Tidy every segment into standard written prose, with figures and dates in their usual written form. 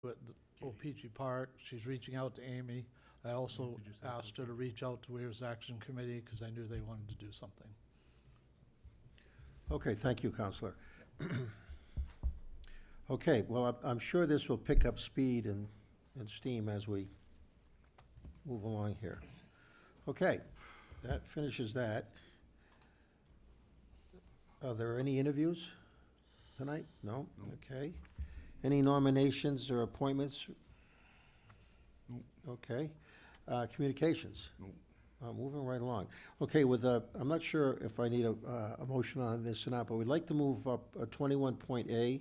at the O-Pee-Chee Park. She's reaching out to Amy. I also asked her to reach out to Weirs Action Committee because I knew they wanted to do something. Okay, thank you, Counselor. Okay, well, I'm sure this will pick up speed and steam as we move along here. Okay, that finishes that. Are there any interviews tonight? No? Okay. Any nominations or appointments? No. Okay. Communications? No. Moving right along. Okay, I'm not sure if I need a motion on this or not, but we'd like to move up 21.A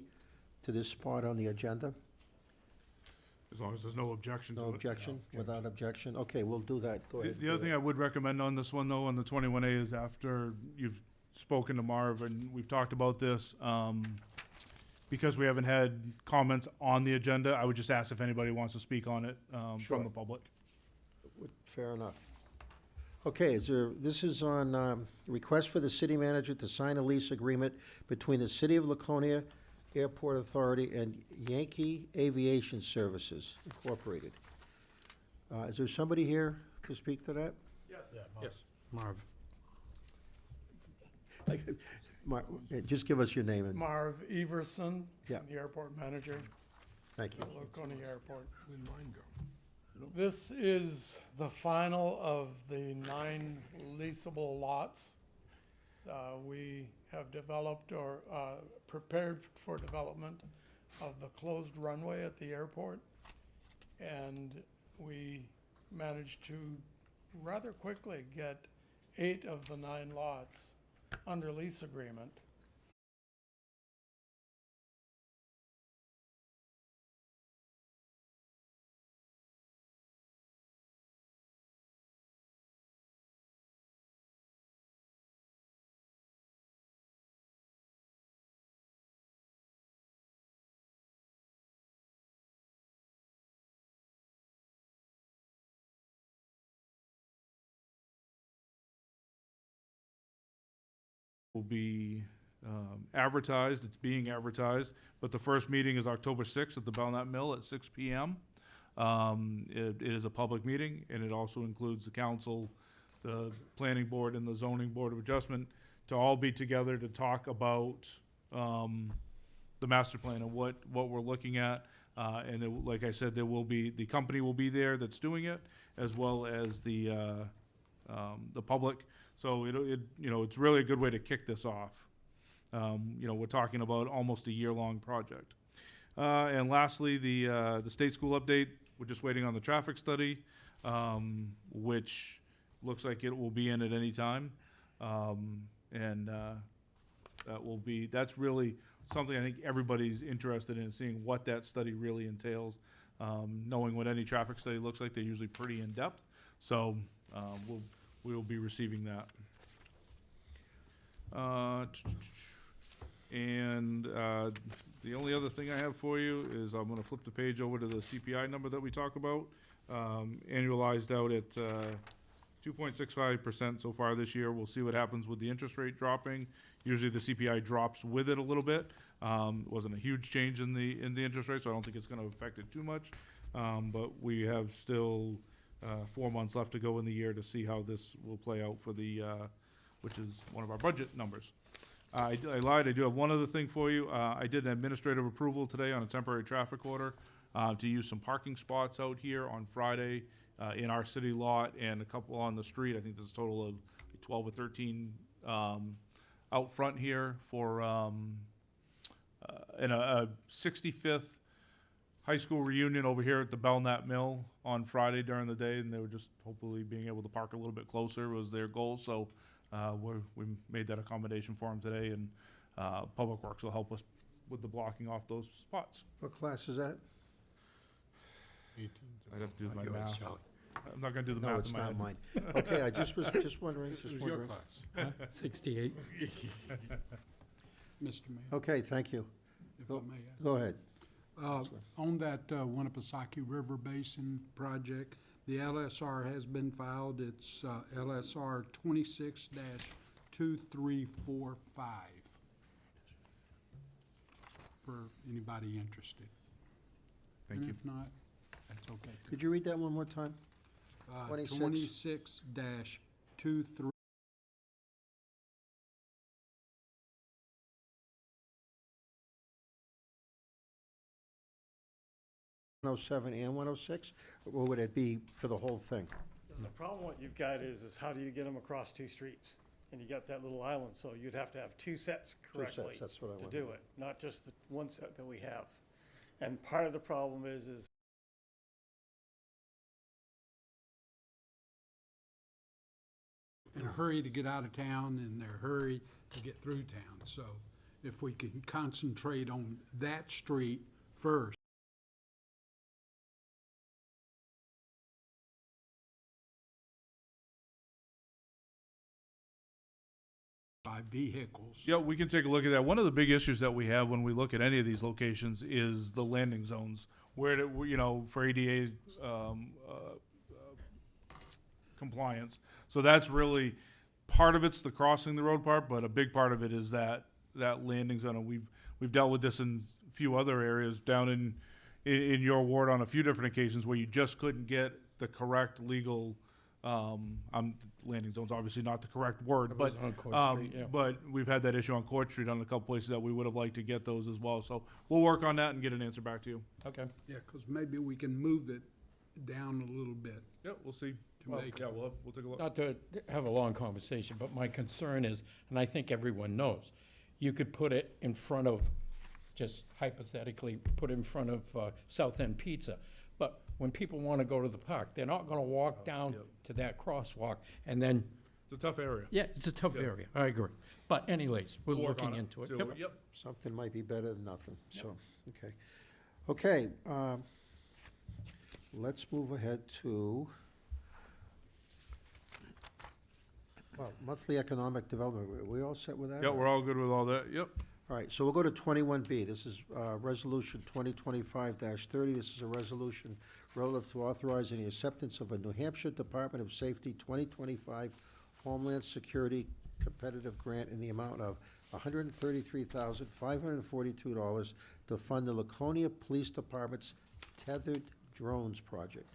to this spot on the agenda. As long as there's no objection to it. No objection? Without objection? Okay, we'll do that. Go ahead. The other thing I would recommend on this one, though, on the 21A, is after you've spoken to Marv and we've talked about this, because we haven't had comments on the agenda, I would just ask if anybody wants to speak on it Sure. from the public. Fair enough. Okay, this is on request for the city manager to sign a lease agreement between the City of Laconia Airport Authority and Yankee Aviation Services Incorporated. Is there somebody here to speak to that? Yes. Marv. Just give us your name and, Marv Everson, Yeah. the airport manager, thank you. Laconia Airport. Where'd mine go? This is the final of the 9 leasable lots. We have developed or prepared for development of the closed runway at the airport. And we managed to rather quickly get 8 of the 9 lots under lease agreement. Will be advertised, it's being advertised, but the first meeting is October 6th at the Belknap Mill at 6 p.m. It is a public meeting, and it also includes the council, the planning board, and the zoning board of adjustment to all be together to talk about the master plan and what we're looking at. Like I said, the company will be there that's doing it, as well as the public. So it's really a good way to kick this off. We're talking about almost a year-long project. And lastly, the state school update. We're just waiting on the traffic study, which looks like it will be in at any time. That's really something I think everybody's interested in, seeing what that study really entails. Knowing what any traffic study looks like, they're usually pretty in-depth. So we will be receiving that. The only other thing I have for you is I'm going to flip the page over to the CPI number that we talk about. Annualized out at 2.65% so far this year. We'll see what happens with the interest rate dropping. Usually the CPI drops with it a little bit. It wasn't a huge change in the interest rate, so I don't think it's going to affect it too much. But we have still 4 months left to go in the year to see how this will play out for which is one of our budget numbers. I lied, I do have one other thing for you. I did an administrative approval today on a temporary traffic order to use some parking spots out here on Friday in our city lot and a couple on the street. I think there's a total of 12 or 13 out front here for in a 65th high school reunion over here at the Belknap Mill on Friday during the day, and they were just hopefully being able to park a little bit closer was their goal. So we made that accommodation for them today, and Public Works will help us with the blocking off those spots. What class is that? 18. I'd have to do my math. I'm not going to do the No, math it's in my not head. mine. Okay, I just was wondering, It was your class. 68. Mr. Mayor, Okay, thank you. if I may add. Go ahead. On that Winnipesaukee River Basin project, the LSR has been filed. It's LSR 26-2345 for anybody interested. Thank And you. if not, that's okay. Could you read that one more time? 26. 26-23. 107 and 106, or would it be for the whole thing? The problem what you've got is how do you get them across two streets? And you got that little island, so you'd have to have two sets Two sets, correctly that's what I to wanted. do it, not just the one set that we have. And part of the problem is In a hurry to get out of town, and they're hurry to get through town. So if we can concentrate on that street first. By vehicles. Yeah, we can take a look at that. One of the big issues that we have when we look at any of these locations is the landing zones, where, for ADA compliance. So that's really, part of it's the crossing the road part, but a big part of it is that landing zone. And we've dealt with this in a few other areas down in your ward on a few different occasions where you just couldn't get the correct legal, landing zone's obviously not the correct word, but, but we've had that issue on Court Street on a couple places that we would have liked to get those as well. So we'll work on that and get an answer back to you. Okay. Yeah, because maybe we can move it down a little bit Yeah, we'll see. to make Yeah, it. we'll take a look. Not to have a long conversation, but my concern is, and I think everyone knows, you could put it in front of, just hypothetically, put it in front of South End Pizza. But when people want to go to the park, they're not going to walk down Yep. to that crosswalk and then, It's a tough area. yeah, it's a tough Yeah. area, I agree. But anyways, we're We'll work on looking into it. So, Yep. Yep. Something might be better than nothing, so, okay. Okay, let's move ahead to, well, monthly economic development. Are we all set with that? Yeah, we're all good with all that. Yep. All right, so we'll go to 21B. This is Resolution 2025-30. This is a resolution relative to authorizing the acceptance of a New Hampshire Department of Safety 2025 Homeland Security Competitive Grant in the amount of $133,542 to fund the Laconia Police Department's Tethered Drones Project.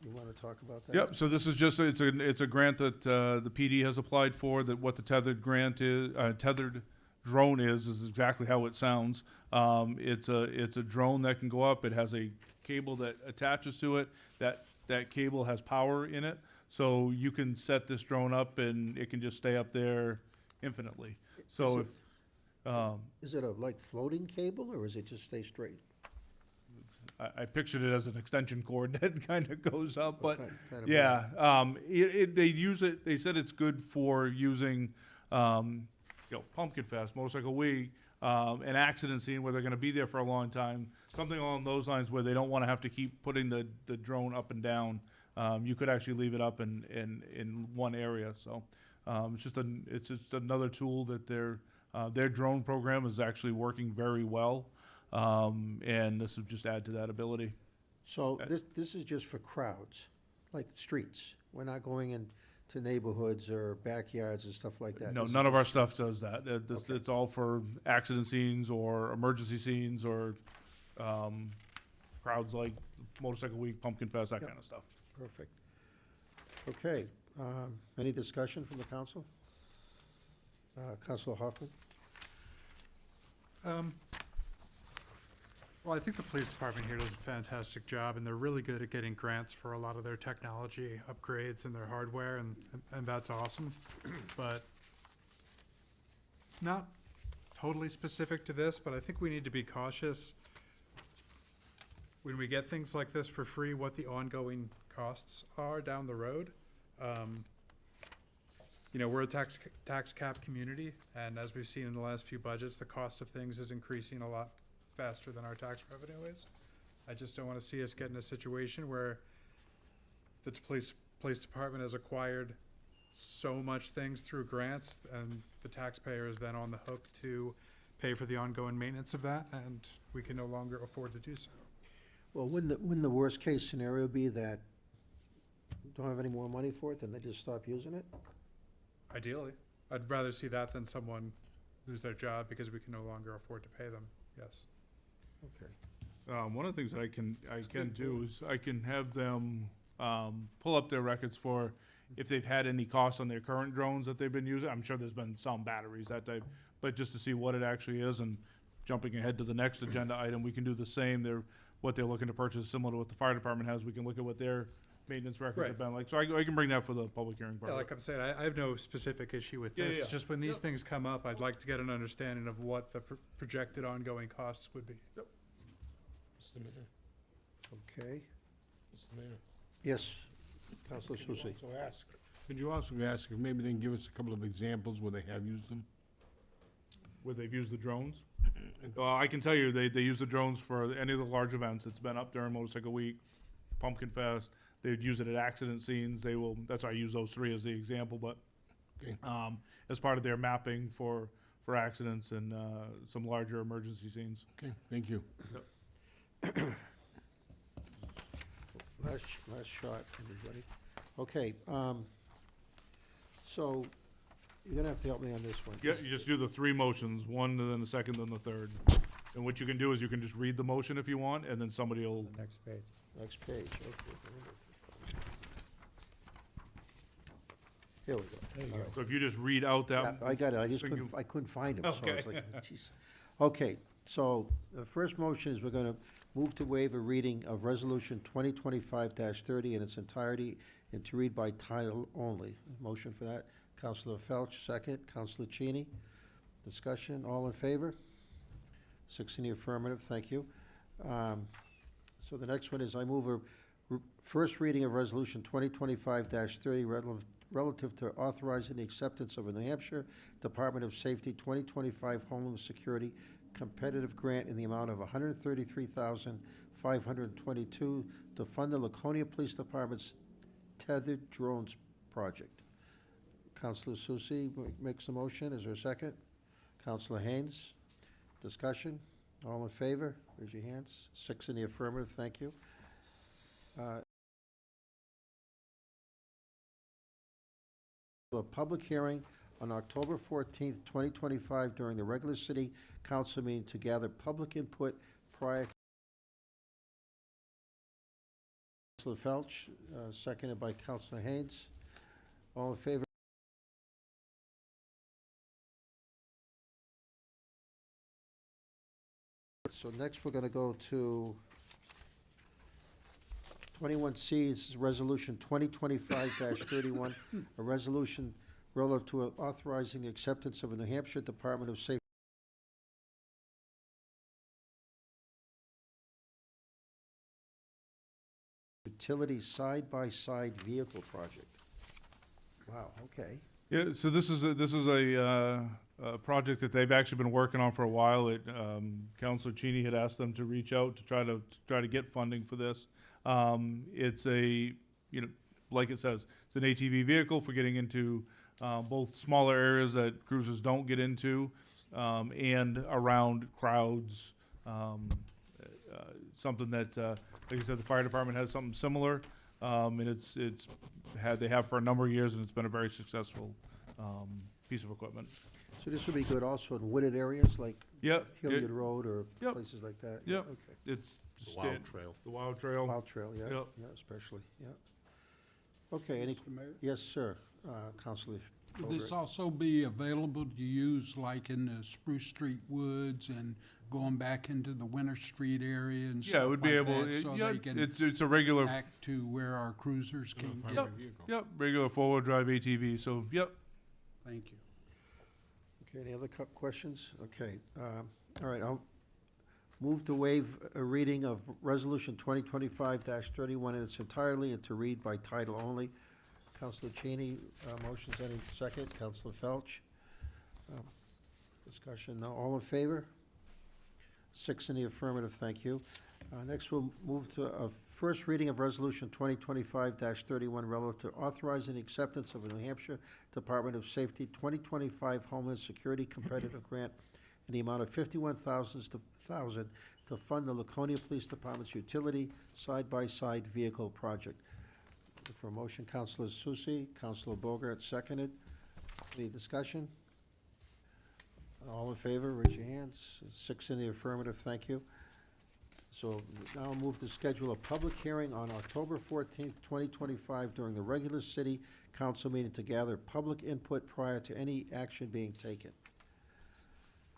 You want to talk about that? Yep, so this is just, it's a grant that the PD has applied for, that what the tethered grant is, tethered drone is exactly how it sounds. It's a drone that can go up, it has a cable that attaches to it, that cable has power in it, so you can set this drone up and it can just stay up there infinitely. So if, Is it a, like, floating cable, or is it just stay straight? I pictured it as an extension cord that kind of goes up, but Kind of- yeah, they use it, they said it's good for using, Pumpkin Fest, Motorcycle Week, an accident scene where they're gonna be there for a long time, something along those lines where they don't wanna have to keep putting the drone up and down. You could actually leave it up in one area, so, it's just another tool that their drone program is actually working very well. And this would just add to that ability. So this is just for crowds, like streets. We're not going into neighborhoods or backyards and stuff like that. No, This is none of our just- stuff does that. Okay. It's all for accident scenes or emergency scenes or, crowds like Motorcycle Week, Pumpkin Fest, that Yep. kind of stuff. Perfect. Okay, any discussion from the council? Councilor Hoffman? Well, I think the police department here does a fantastic job, and they're really good at getting grants for a lot of their technology upgrades and their hardware, and that's awesome. But not totally specific to this, but I think we need to be cautious when we get things like this for free, what the ongoing costs are down the road. We're a tax cap community, and as we've seen in the last few budgets, the cost of things is increasing a lot faster than our tax revenue is. I just don't want to see us get in a situation where the police department has acquired so much things through grants, and the taxpayer is then on the hook to pay for the ongoing maintenance of that, and we can no longer afford to do so. Well, wouldn't the worst-case scenario be that don't have any more money for it, then they just stop using it? Ideally, I'd rather see that than someone lose their job because we can no longer afford to pay them, yes. Okay. One of the things that I can do is I can have them, pull up their records for if they've had any costs on their current drones that they've been using. I'm sure there's been some batteries, that type, but just to see what it actually is, and jumping ahead to the next agenda item, we can do the same. What they're looking to purchase, similar to what the fire department has. We can look at what their maintenance records Right. have been like. So I can bring that for the public hearing part. Yeah, like I'm saying, I have no specific issue with Yeah, this. yeah. Just when these things come up, I'd like to get an understanding of what the projected ongoing costs would be. Mr. Mayor, Okay, Mr. Mayor. yes, Counselor Susie. Could you also ask if maybe they can give us a couple of examples where they have used them? Where they've used the drones. I can tell you, they use the drones for any of the large events. It's been up during Motorcycle Week, Pumpkin Fest. They'd use it at accident scenes. That's why I use those three as the example, but, Okay. as part of their mapping for accidents and, some larger emergency scenes. Okay, thank you. Last shot, everybody. Okay, so you're gonna have to help me on this one. Yeah, you just do the three motions, one, and then the second, then the third. And what you can do is you can just read the motion if you want, and then somebody will, Next page. Next page, okay. Here we go. All right. so if you just read out Yeah, that. I got it, so you- I couldn't find him, so I was Okay. like, jeez. Okay, so the first motion is we're gonna move to waive a reading of Resolution 2025-30 in its entirety and to read by title only. Motion for that, Counselor Felch, second. Counselor Cheney, discussion, all in favor? 6 in the affirmative, thank you. So the next one is I move a first reading of Resolution 2025-30 relative to authorizing the acceptance of a New Hampshire Department of Safety 2025 Homeland Security competitive grant in the amount of $133,522 to fund the Laconia Police Department's tethered drones project. Counselor Susie makes the motion. Is there a second? Counselor Haynes, discussion? All in favor? Raise your hands. 6 in the affirmative, thank you. A public hearing on October 14th, 2025 during the regular city council meeting to gather public input prior to Councilor Felch, seconded by Councilor Haynes. All in favor? So next, we're gonna go to 21C, this is Resolution 2025-31, a resolution relative to authorizing the acceptance of a New Hampshire Department of Safety utility side-by-side vehicle project. Wow, okay. Yeah, so this is a project that they've actually been working on for a while. Councilor Cheney had asked them to reach out to try to get funding for this. It's like it says, it's an ATV vehicle for getting into, both smaller areas that cruisers don't get into, and around crowds. Something that, like I said, the fire department has something similar, and they have for a number of years, and it's been a very successful, piece of equipment. So this would be good also in wooded areas like Yep. Hilliard Road or Yep. places like that? Yep. Okay. It's just The Wild Trail. The Wild Trail. Wild Trail, yeah, Yep. yeah, especially, yeah. Okay, any, Mr. Mayor? yes, sir, Counselor. Would this Bogart. also be available to use like in the Spruce Street Woods and going back into the Winter Street area and Yeah, stuff it would be like able, that, so yeah, they can it's a regular, back to where our cruisers can get? yep, regular four-wheel drive ATV, so, yep. Thank you. Okay, any other questions? Okay, all right, I'll move to waive a reading of Resolution 2025-31 in its entirety and to read by title only. Counselor Cheney, motions, any second? Counselor Felch? Discussion, no, all in favor? 6 in the affirmative, thank you. Next, we'll move to a first reading of Resolution 2025-31 relative to authorizing the acceptance of a New Hampshire Department of Safety 2025 Homeland Security Competitive Grant in the amount of $51,000 to fund the Laconia Police Department's utility side-by-side vehicle project. Look for a motion, Councilor Susie, Councilor Bogart, seconded. Any discussion? All in favor, raise your hands. 6 in the affirmative, thank you. So now I'll move to schedule a public hearing on October 14th, 2025 during the regular city council meeting to gather public input prior to any action being taken.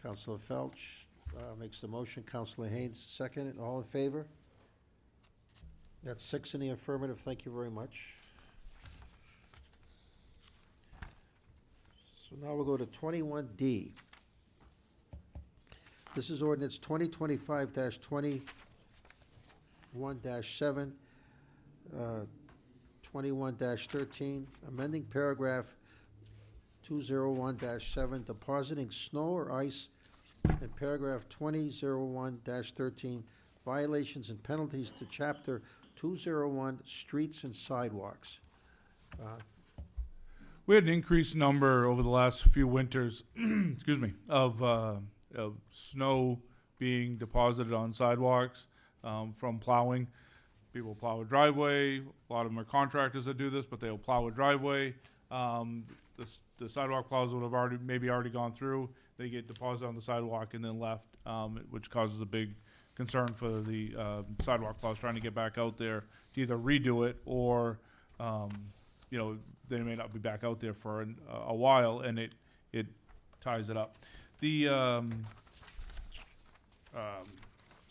Counselor Felch makes the motion, Counselor Haynes second it. All in favor? That's 6 in the affirmative. Thank you very much. So now we'll go to 21D. This is ordinance 2025-21-7, 21-13, amending paragraph 201-7, depositing snow or ice, and paragraph 2001-13, violations and penalties to chapter 201, streets and sidewalks. We had an increased number over the last few winters, excuse me, of snow being deposited on sidewalks from plowing. People plow a driveway. A lot of them are contractors that do this, but they'll plow a driveway. The sidewalk plows would have already gone through. They get deposited on the sidewalk and then left, which causes a big concern for the sidewalk plows trying to get back out there to either redo it or, they may not be back out there for a while, and it ties it up.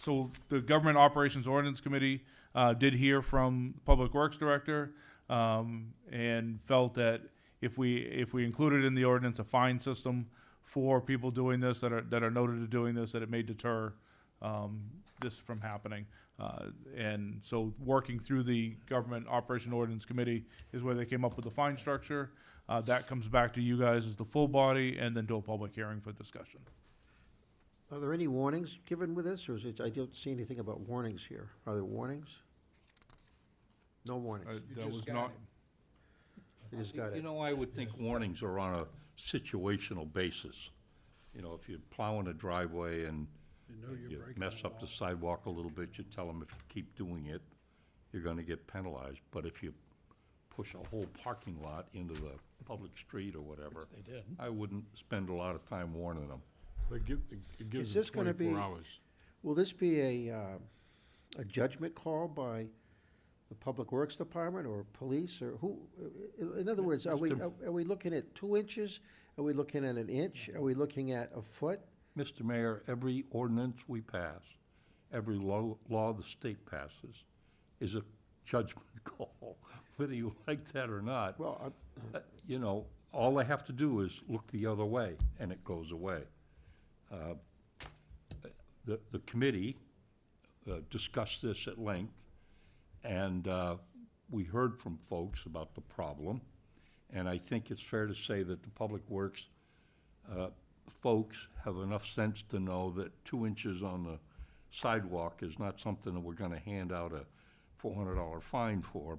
So the Government Operations Ordinance Committee did hear from Public Works Director and felt that if we included in the ordinance a fine system for people doing this that are noted to doing this, that it may deter this from happening. And so working through the Government Operation Ordinance Committee is where they came up with the fine structure. That comes back to you guys as the full body and then to a public hearing for discussion. Are there any warnings given with this, or is it, I don't see anything about warnings here. Are there warnings? No warnings. That was not, You just got it. You know, I would think warnings are on a situational basis. You know, if you're plowing a driveway and you mess up the sidewalk a little bit, you tell them if you keep doing it, you're gonna get penalized. But if you push a whole parking lot into the public street or whatever, Which they did. I wouldn't spend a lot of time warning them. It Is gives this them gonna be- 24 hours. Will this be a judgment call by the Public Works Department or police, or who? In other words, are we looking at 2 inches? Are we looking at an inch? Are we looking at a foot? Mr. Mayor, every ordinance we pass, every law the state passes, is a judgment call, whether you like that or not. Well, You know, all they have to do is look the other way, and it goes away. The committee discussed this at length, and we heard from folks about the problem, and I think it's fair to say that the Public Works folks have enough sense to know that 2 inches on the sidewalk is not something that we're gonna hand out a $400 fine for,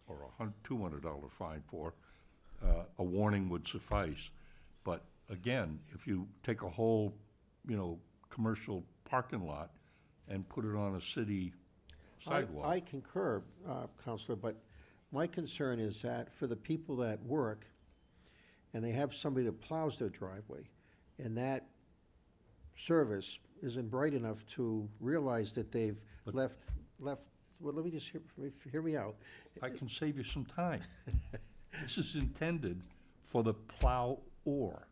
or a $200 fine for. A warning would suffice. But again, if you take a whole, commercial parking lot and put it on a city sidewalk. I concur, Counselor, but my concern is that for the people that work, and they have somebody that plows their driveway, and that service isn't bright enough to realize that they've left, well, let me just hear me out. I can save you some time. This is intended for the plow-or,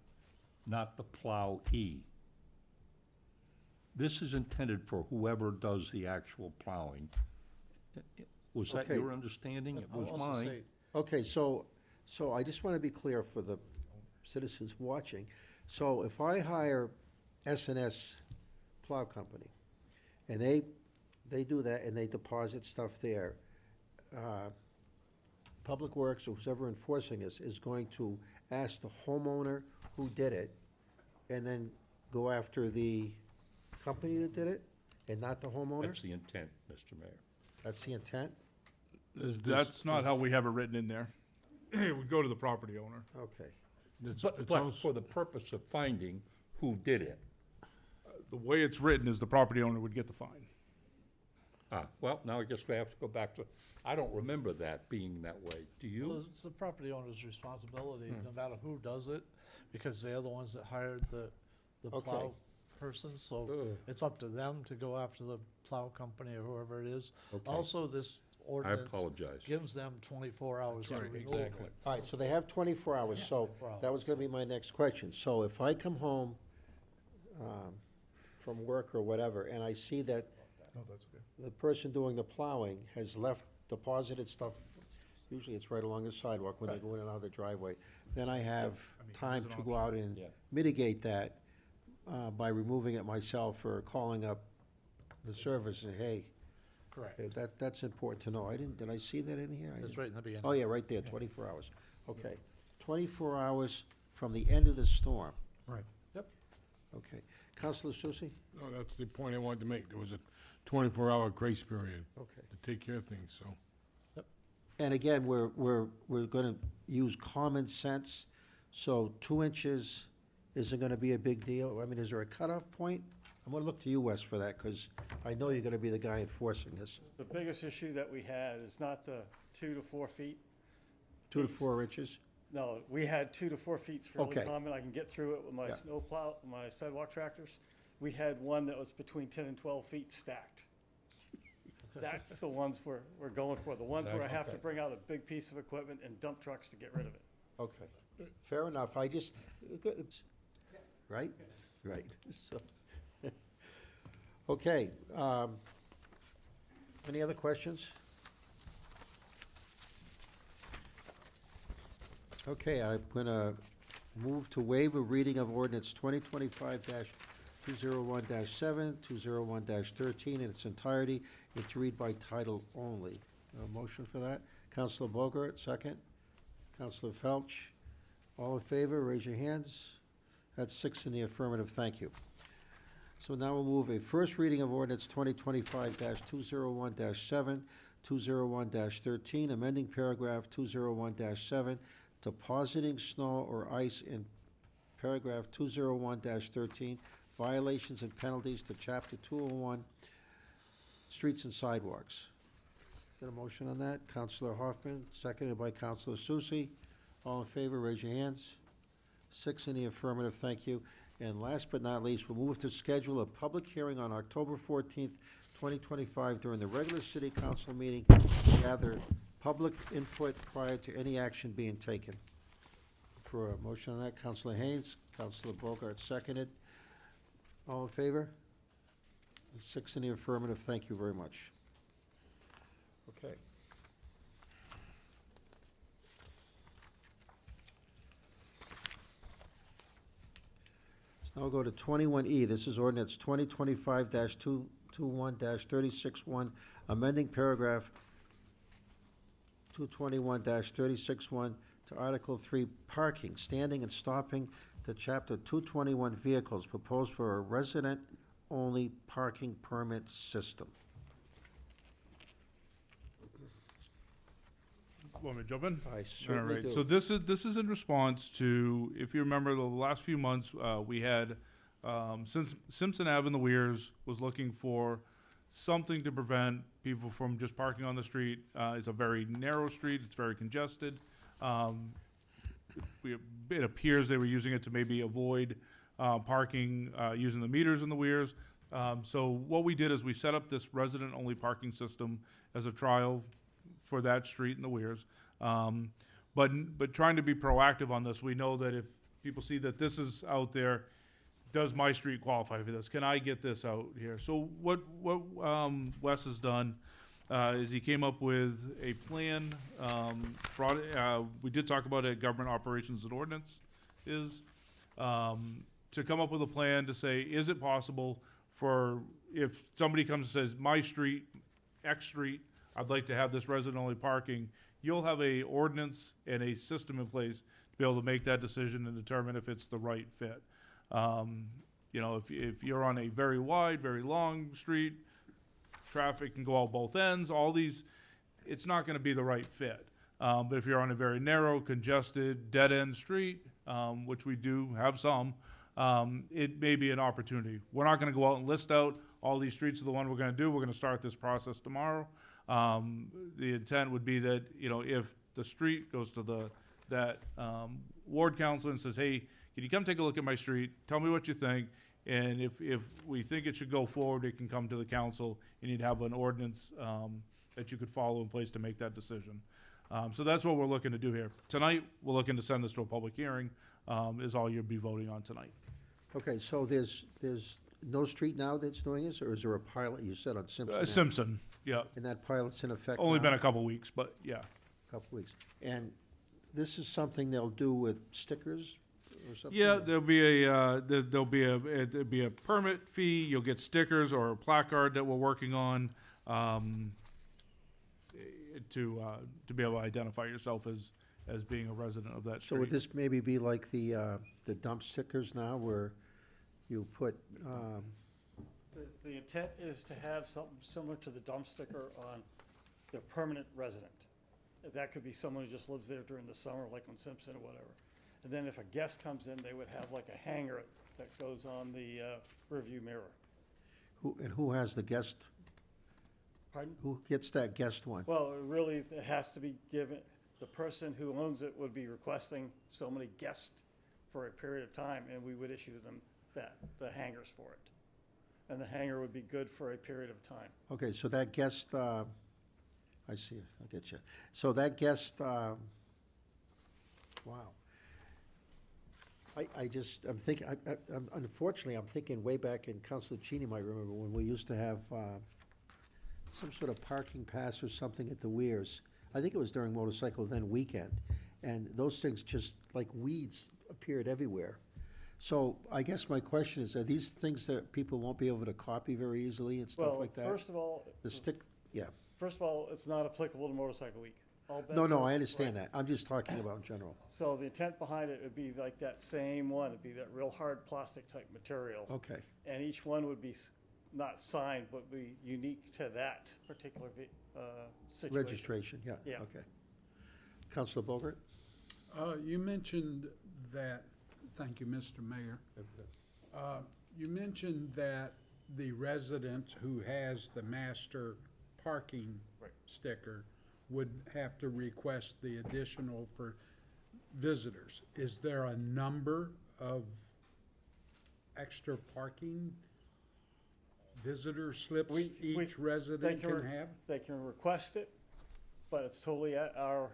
not the plow-e. This is intended for whoever does the actual plowing. Was that Okay. your understanding? It was mine. Okay, so I just want to be clear for the citizens watching. So if I hire S&S Plow Company, and they do that, and they deposit stuff there, Public Works, or who's ever enforcing this, is going to ask the homeowner who did it, and then go after the company that did it, and not the homeowner? That's the intent, Mr. Mayor. That's the intent? that's not how we have it written in there. It would go to the property owner. Okay. But for the purpose of finding who did it. The way it's written is the property owner would get the fine. Well, now I guess we have to go back to, I don't remember that being that way. Do Well, you? it's the property owner's responsibility, no matter who does it, because they're the ones that hired the Okay. plow person, so it's up to them to go after the plow company or whoever it is. Okay. Also, this I ordinance apologize. gives them 24 hours to Right, remove exactly. it. All right, so they have 24 hours, so 24 that was gonna be my next question. So if I come home from work or whatever, and I see that the person doing the plowing has deposited stuff, usually it's right along the sidewalk when they go in and out of the driveway, then I have time to go out and Yeah. mitigate that by removing it myself or calling up the service and, hey, Correct. that's important to know. Did I see that in here? I It's didn't. right in the beginning. Oh, yeah, right there, 24 hours. Okay. 24 hours from the end of the storm. Right. Okay. Counselor Susie? No, that's the point I wanted to make. There was a 24-hour grace period Okay. to take care of things, so. And again, we're gonna use common sense, so 2 inches isn't gonna be a big deal. I mean, is there a cutoff point? I'm gonna look to you, Wes, for that, because I know you're gonna be the guy enforcing this. The biggest issue that we had is not the 2 to 4 feet. 2 to 4 inches? No, we had 2 to 4 feet's fairly Okay. common. I can get through it with my Yeah. snow plow, my sidewalk tractors. We had one that was between 10 and 12 feet stacked. That's the ones we're going for, the ones where I have to Okay. bring out a big piece of equipment and dump trucks to get rid of it. Okay, fair enough. I just, right? Right, so. Okay, any other questions? Okay, I'm gonna move to waive a reading of ordinance 2025-201-7, 201-13 in its entirety, and to read by title only. A motion for that? Counselor Bogart, second. Counselor Felch, all in favor, raise your hands. That's 6 in the affirmative, thank you. So now we'll move a first reading of ordinance 2025-201-7, 201-13, amending paragraph 201-7, depositing snow or ice in paragraph 201-13, violations and penalties to chapter 201, streets and sidewalks. Got a motion on that? Counselor Hoffman, seconded by Counselor Susie. All in favor, raise your hands. 6 in the affirmative, thank you. And last but not least, we'll move to schedule a public hearing on October 14th, 2025, during the regular city council meeting to gather public input prior to any action being taken. For a motion on that, Counselor Haynes, Counselor Bogart, seconded. All in favor? 6 in the affirmative, thank you very much. Okay. Now we'll go to 21E. This is ordinance 2025-221-36-1, amending paragraph 221-36-1 to Article 3, parking, standing and stopping to Chapter 221 vehicles, proposed for a resident-only parking permit system. Want me to jump in? I All certainly right, do. so this is in response to, if you remember, the last few months, we had, since Simpson Ave in the Weirs was looking for something to prevent people from just parking on the street. It's a very narrow street, it's very congested. It appears they were using it to maybe avoid parking, using the meters in the Weirs. So what we did is we set up this resident-only parking system as a trial for that street in the Weirs. But trying to be proactive on this, we know that if people see that this is out there, does my street qualify for this? Can I get this out here? So what Wes has done is he came up with a plan, we did talk about it at Government Operations and Ordinance, to come up with a plan to say, is it possible for, if somebody comes and says, my street, X street, I'd like to have this resident-only parking, you'll have a ordinance and a system in place to be able to make that decision and determine if it's the right fit. You know, if you're on a very wide, very long street, traffic can go out both ends, all these, it's not gonna be the right fit. But if you're on a very narrow, congested, dead-end street, which we do have some, it may be an opportunity. We're not gonna go out and list out all these streets are the one we're gonna do. We're gonna start this process tomorrow. The intent would be that, you know, if the street goes to that ward council and says, hey, can you come take a look at my street? Tell me what you think. And if we think it should go forward, it can come to the council, and you'd have an ordinance, that you could follow in place to make that decision. So that's what we're looking to do here. Tonight, we're looking to send this to a public hearing, is all you'll be voting on tonight. Okay, so there's no street now that's doing this, or is there a pilot you said on Simpson? Ave? Simpson, yeah. And that pilot's in effect Only now? been a couple weeks, but yeah. Couple weeks. And this is something they'll do with stickers or something? Yeah, there'll be it'll be a permit fee, you'll get stickers or a placard that we're working on, to be able to identify yourself as being a resident of that So would street. this maybe be like the dump stickers now, where you put, The intent is to have something similar to the dump sticker on the permanent resident. That could be someone who just lives there during the summer, like on Simpson or whatever. And then if a guest comes in, they would have like a hanger that goes on the rearview mirror. who has the guest, Pardon? who gets that guest one? Well, really, it has to be given, the person who owns it would be requesting so many guests for a period of time, and we would issue them the hangers for it. And the hanger would be good for a period of time. Okay, so that guest, I see, I get you. So that guest, wow. I'm thinking, unfortunately, I'm thinking way back, and Councilor Cheney might remember, when we used to have some sort of parking pass or something at the Weirs. I think it was during motorcycle then weekend, and those things just, like weeds, appeared everywhere. So I guess my question is, are these things that people won't be able to copy very easily and stuff Well, like that? first of all, The stick, yeah. first of all, it's not applicable to Motorcycle Week. All No, bets no, are- I understand right. that. I'm just talking about in general. So the intent behind it would be like that same one, it'd be that real hard plastic type material. Okay, And each one would be not signed, but be unique to that particular situation. registration, yeah, Yeah. okay. Counselor Bogart? You mentioned that, thank you, Mr. Mayor. You mentioned that the resident who has the master parking Right. sticker would have to request the additional for visitors. Is there a number of extra parking visitor slips We- each resident they can can re- have? They can request it, but it's totally at our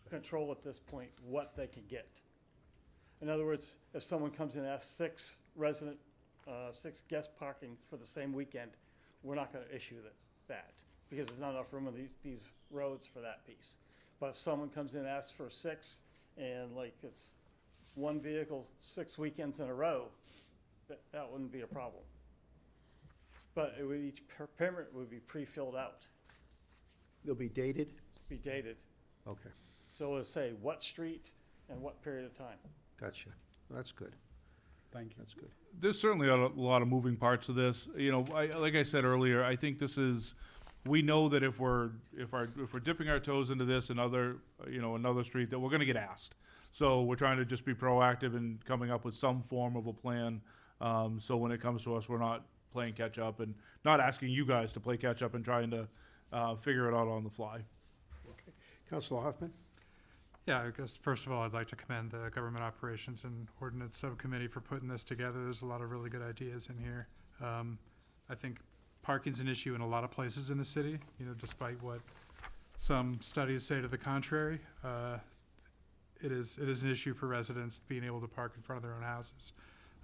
control at this point, what they can get. In other words, if someone comes in and asks six guest parking for the same weekend, we're not gonna issue that, because there's not enough room on these roads for that piece. But if someone comes in and asks for six, and like it's one vehicle, 6 weekends in a row, that wouldn't be a problem. But it would, each permit would be pre-filled out, They'll be dated? be dated. Okay, So it'll say what street and what period of time. gotcha. That's good, Thank you. that's good. There's certainly a lot of moving parts to this. You know, like I said earlier, I think this is, we know that if we're dipping our toes into this another street, that we're gonna get asked. So we're trying to just be proactive in coming up with some form of a plan. So when it comes to us, we're not playing catch up and not asking you guys to play catch up and trying to figure it out on the fly. Okay. Counselor Hoffman? Yeah, I guess first of all, I'd like to commend the Government Operations and Ordinance Subcommittee for putting this together. There's a lot of really good ideas in here. I think parking's an issue in a lot of places in the city, despite what some studies say to the contrary. It is an issue for residents being able to park in front of their own houses.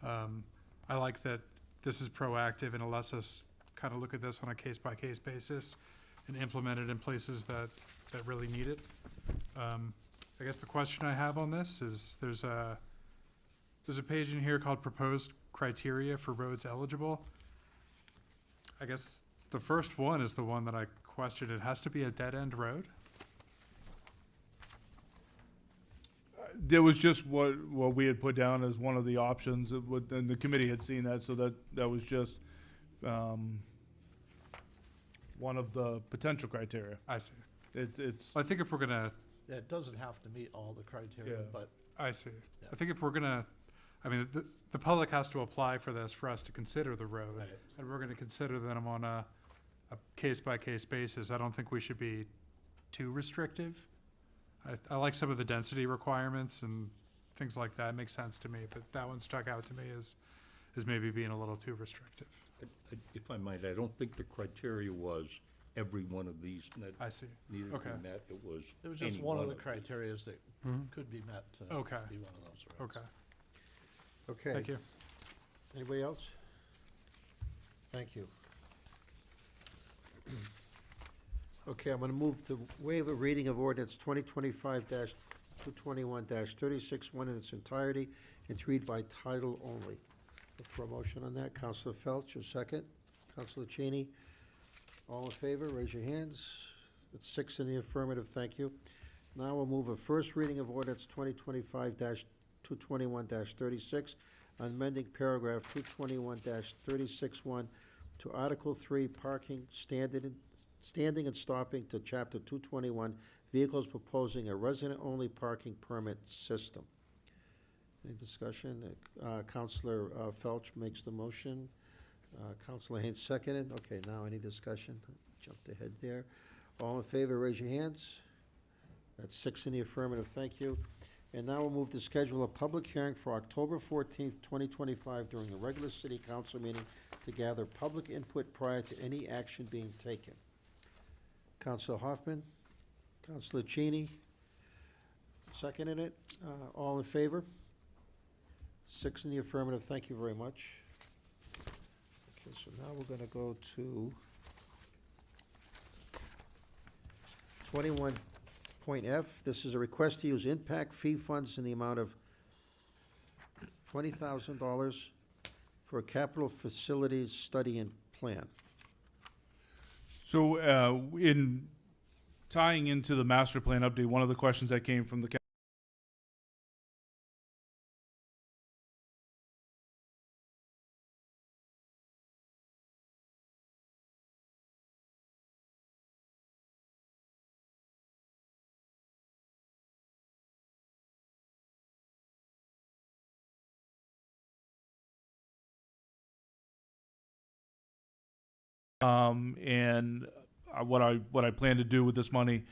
I like that this is proactive and it lets us kind of look at this on a case-by-case basis and implement it in places that really need it. I guess the question I have on this is there's a page in here called Proposed Criteria for Roads Eligible. I guess the first one is the one that I questioned. It has to be a dead-end road? There was just what we had put down as one of the options, and the committee had seen that, so that was just one of the potential criteria. I see. It's I think if we're gonna, Yeah, it doesn't have to meet all the criteria, Yeah. but I see. Yeah. I think if we're gonna, the public has to apply for this for us to consider the road. Right. And we're gonna consider them on a case-by-case basis. I don't think we should be too restrictive. I like some of the density requirements and things like that. It makes sense to me, but that one stuck out to me as is maybe being a little too restrictive. If I might, I don't think the criteria was every one of these I see. needed to Okay. be met. It was It was just any one of the these. criterias that could be met to Okay. be one of those roads. Okay, Okay. thank you. Anybody else? Thank you. Okay, I'm gonna move to waive a reading of ordinance 2025-221-36, one in its entirety, and to read by title only. Look for a motion on that. Counselor Felch, your second. Counselor Cheney. All in favor, raise your hands. It's 6 in the affirmative, thank you. Now we'll move a first reading of ordinance 2025-221-36, amending paragraph 221-36-1 to Article 3, parking standing and stopping, to Chapter 221, vehicles, proposing a resident-only parking permit system. Any discussion? Counselor Felch makes the motion. Counselor Haynes seconded. Okay, now any discussion? Jumped ahead there. All in favor, raise your hands. That's 6 in the affirmative, thank you. And now we'll move to schedule a public hearing for October 14th, 2025, during a regular city council meeting to gather public input prior to any action being taken. Counselor Hoffman, Counselor Cheney, seconded it. All in favor? 6 in the affirmative, thank you very much. Okay, so now we're gonna go to 21.F. This is a request to use impact fee funds in the amount of $20,000 for a capital facilities study and plan. So, in tying into the master plan update, one of the questions that came from the and what I plan to do with this money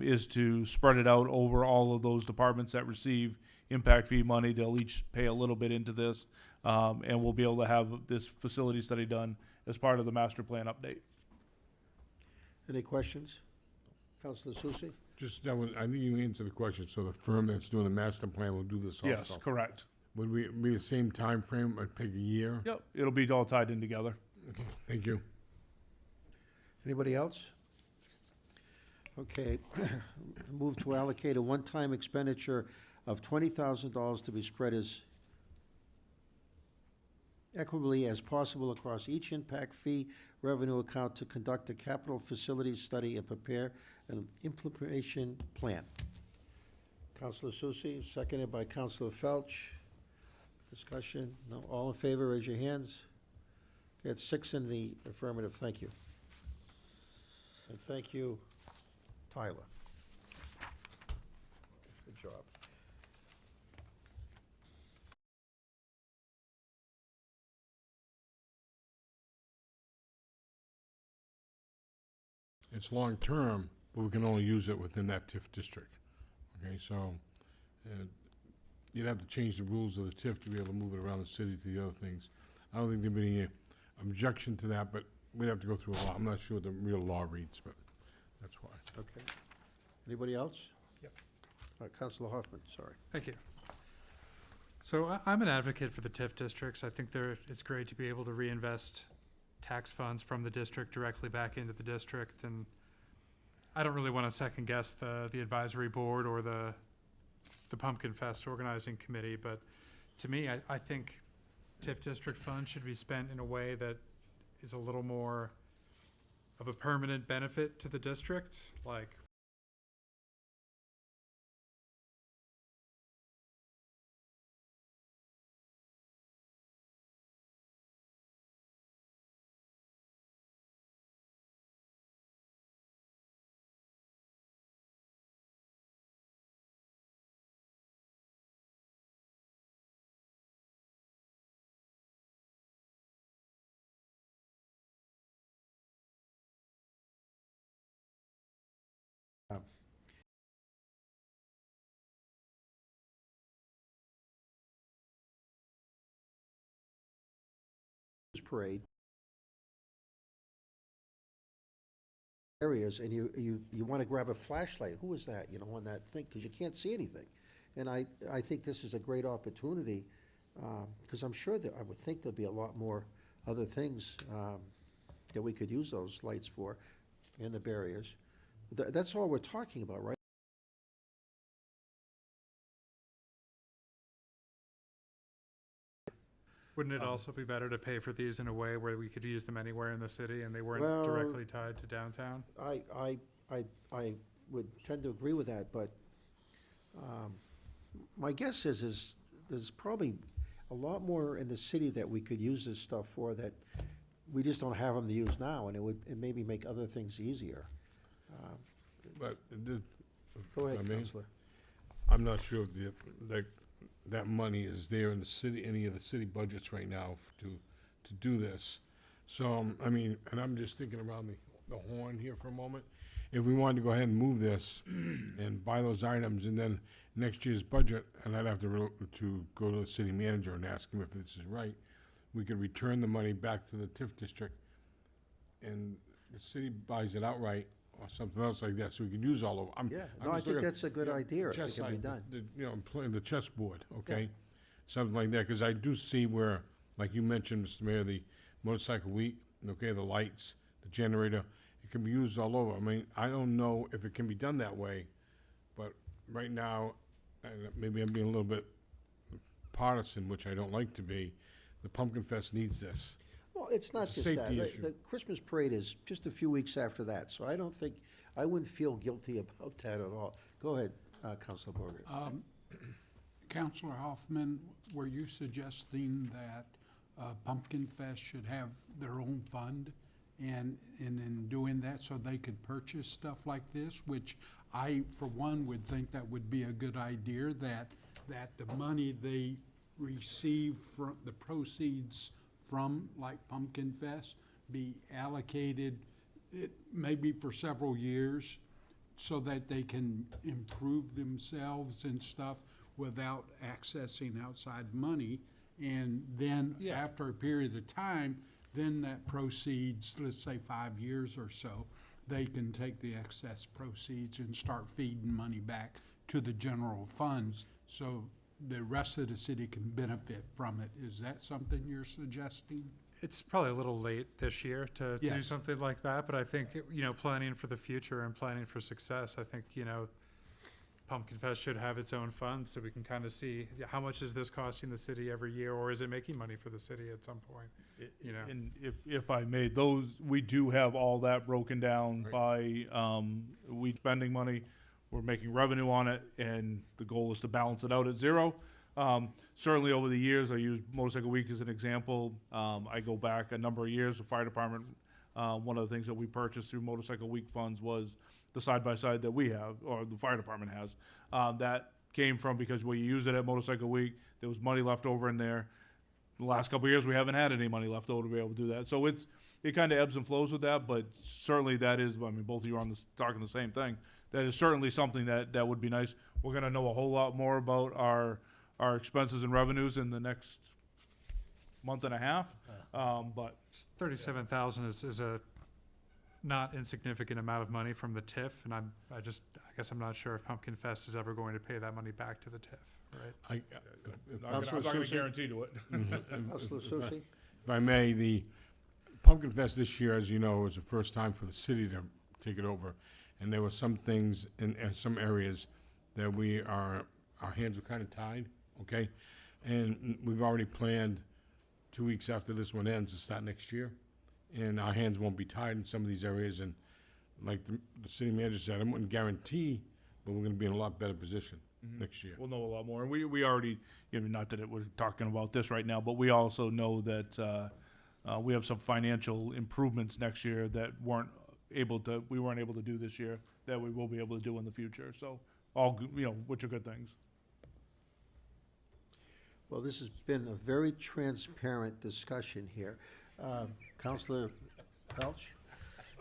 is to spread it out over all of those departments that receive impact fee money. They'll each pay a little bit into this, and we'll be able to have this facility study done as part of the master plan update. Any questions? Counselor Susie? Just, that was, I think you answered the question, so the firm that's doing the master plan will do this also? Yes, correct. Would we be the same time frame? Like take a year? Yep, it'll be all tied in together. Okay, thank you. Anybody else? Okay, move to allocate a one-time expenditure of $20,000 to be spread as equitably as possible across each impact fee revenue account to conduct a capital facilities study and prepare an implementation plan. Counselor Susie, seconded by Counselor Felch. Discussion? No, all in favor, raise your hands. Okay, it's 6 in the affirmative, thank you. And thank you, Tyler. Good job. It's long-term, but we can only use it within that TIF district. Okay, so, you'd have to change the rules of the TIF to be able to move it around the city to the other things. I don't think there'd be any objection to that, but we'd have to go through a law. I'm not sure what the real law reads, but that's why. Okay. Anybody else? Yep. Counselor Hoffman, sorry. Thank you. So I'm an advocate for the TIF districts. I think it's great to be able to reinvest tax funds from the district directly back into the district. And I don't really want to second guess the advisory board or the Pumpkin Fest organizing committee, but to me, I think TIF district funds should be spent in a way that is a little more of a permanent benefit to the district, like parade areas, and you want to grab a flashlight, who is that, on that thing, because you can't see anything. And I think this is a great opportunity, because I'm sure that, I would think there'll be a lot more other things that we could use those lights for, and the barriers. That's all we're talking about, right? Wouldn't it also be better to pay for these in a way where we could use them anywhere in the city and they weren't Well, directly tied to downtown? I would tend to agree with that, but my guess is there's probably a lot more in the city that we could use this stuff for that we just don't have them to use now, and it maybe make other things easier. But Go I ahead, mean, Counselor. I'm not sure if that money is there in the city, any of the city budgets right now to do this. So, I mean, and I'm just thinking around the horn here for a moment. If we wanted to go ahead and move this and buy those items, and then next year's budget, and I'd have to go to the city manager and ask him if this is right, we could return the money back to the TIF district, and the city buys it outright, or something else like that, so we can use all of them. Yeah, I'm no, I just think looking- that's a good idea, if it chess can be side, done. playing the chessboard, okay? Something like that, because I do see where, like you mentioned, Mr. Mayor, the motorcycle week, okay, the lights, the generator, it can be used all over. I mean, I don't know if it can be done that way, but right now, and maybe I'm being a little bit partisan, which I don't like to be, the Pumpkin Fest needs this. Well, it's not It's a just that. safety The- issue. The Christmas parade is just a few weeks after that, so I wouldn't feel guilty about that at all. Go ahead, Counselor Borger. Counselor Hoffman, were you suggesting that Pumpkin Fest should have their own fund? And in doing that, so they could purchase stuff like this, which I, for one, would think that would be a good idea, that the money they receive from, the proceeds from, like Pumpkin Fest, be allocated, maybe for several years, so that they can improve themselves and stuff without accessing outside money. And then after a period of time, then that proceeds, let's say 5 years or so, they can take the excess proceeds and start feeding money back to the general funds, so the rest of the city can benefit from it. Is that something you're suggesting? It's probably a little late this year to do Yes. something like that, but I think, planning for the future and planning for success, I think, Pumpkin Fest should have its own fund, so we can kind of see, how much is this costing the city every year, or is it making money for the city at some point? And if I may, we do have all that broken down by, we spending money, we're making revenue on it, and the goal is to balance it out at zero. Certainly over the years, I use Motorcycle Week as an example. I go back a number of years, the fire department, one of the things that we purchased through Motorcycle Week funds was the side-by-side that we have, or the fire department has. That came from because we use it at Motorcycle Week, there was money left over in there. The last couple of years, we haven't had any money left over to be able to do that. So it kind of ebbs and flows with that, but certainly that is, I mean, both of you are talking the same thing. That is certainly something that would be nice. We're gonna know a whole lot more about our expenses and revenues in the next month and a half, but 37,000 is a not insignificant amount of money from the TIF, and I guess I'm not sure if Pumpkin Fest is ever going to pay that money back to the TIF, right? I'm not Councilor gonna Susie? guarantee to it. Counselor Susie? If I may, the Pumpkin Fest this year, as you know, was the first time for the city to take it over. And there were some things in some areas that our hands were kind of tied, okay? And we've already planned 2 weeks after this one ends to start next year. And our hands won't be tied in some of these areas. And like the city manager said, I wouldn't guarantee, but we're gonna be in a lot better position next year. We'll know a lot more. And we already, not that we're talking about this right now, but we also know that we have some financial improvements next year that we weren't able to do this year, that we will be able to do in the future. So all, which are good things. Well, this has been a very transparent discussion here. Counselor Felch?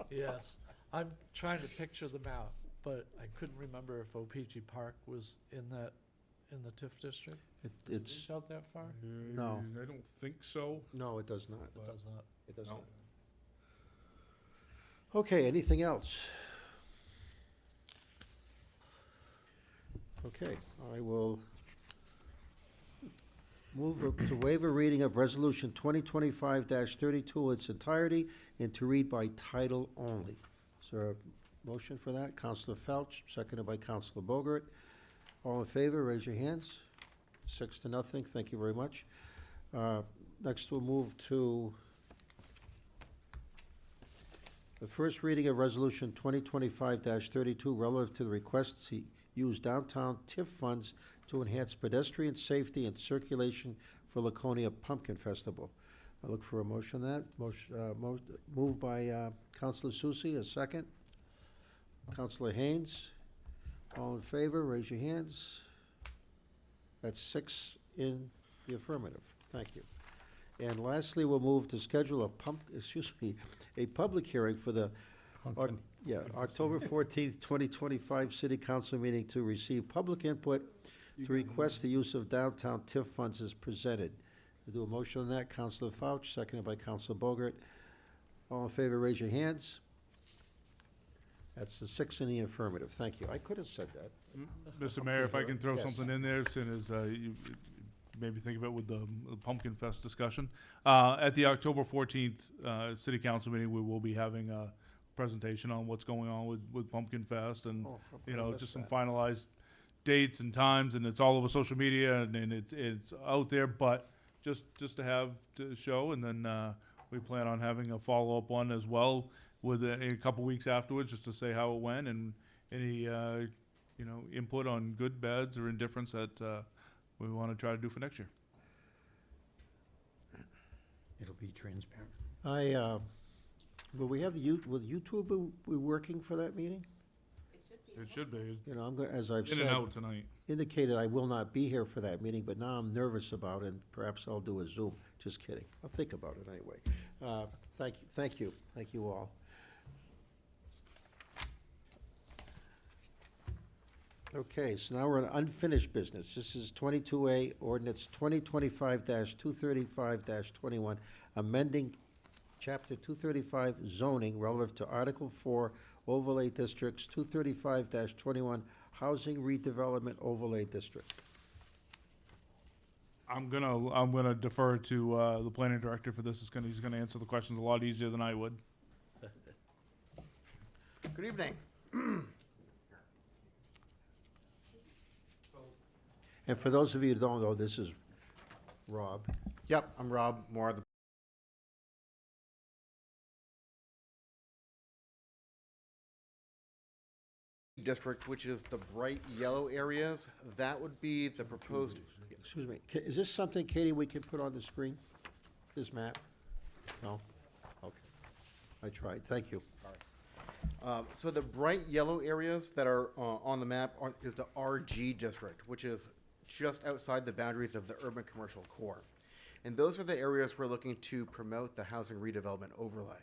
Yes, I'm trying to picture them out, but I couldn't remember if O.P.G. Park was in that in the TIF district? It's, Reach out that far? No. I don't think so. no, it does not. It does not. It does No. not. Okay, anything else? Okay, I will move to waive a reading of Resolution 2025-32 in its entirety and to read by title only. Is there a motion for that? Counselor Felch, seconded by Counselor Bogart. All in favor, raise your hands. 6-0, thank you very much. Next, we'll move to the first reading of Resolution 2025-32 relative to the request to use downtown TIF funds to enhance pedestrian safety and circulation for Laconia Pumpkin Festival. I look for a motion on that. Motion, moved by Counselor Susie, a second. Counselor Haynes, all in favor, raise your hands. That's 6 in the affirmative. Thank you. And lastly, we'll move to schedule a public hearing for the Pumpkin. October 14th, 2025 City Council meeting to receive public input to request the use of downtown TIF funds as presented. I do a motion on that. Counselor Fauch, seconded by Counselor Bogart. All in favor, raise your hands. That's the 6 in the affirmative. Thank you. I could have said that. Mr. Mayor, if I can throw Yes. something in there, soon as you maybe think of it with the Pumpkin Fest discussion. At the October 14th City Council meeting, we will be having a presentation on what's going on with Pumpkin Fest and, Oh, you I know, missed just some that. finalized dates and times, and it's all over social media, and it's out there, but just to have to show, and then we plan on having a follow-up one as well with a couple weeks afterwards, just to say how it went and any input on good, bads, or indifference that we want to try to do for next year. It'll be transparent. Will we have will YouTube be working for that meeting? It should be You know, I'm going, as I've in and said, out tonight. indicated I will not be here for that meeting, but now I'm nervous about it, and perhaps I'll do a Zoom. Just kidding. I'll think about it anyway. Thank you all. Okay, so now we're on unfinished business. This is 22A, ordinance 2025-235-21, amending Chapter 235 zoning relative to Article 4 overlay districts, 235-21 housing redevelopment overlay district. I'm gonna defer to the planning director for this. He's gonna answer the questions a lot easier than I would. Good evening. And for those of you who don't know, this is Rob. Yep, I'm Rob Moore, the district, which is the bright yellow areas. That would be the proposed, Excuse me, is this something, Katie, we can put on the screen? This map? No? Okay. I tried, thank you. so the bright yellow areas that are on the map is the RG district, which is just outside the boundaries of the urban commercial core. And those are the areas we're looking to promote the housing redevelopment overlay.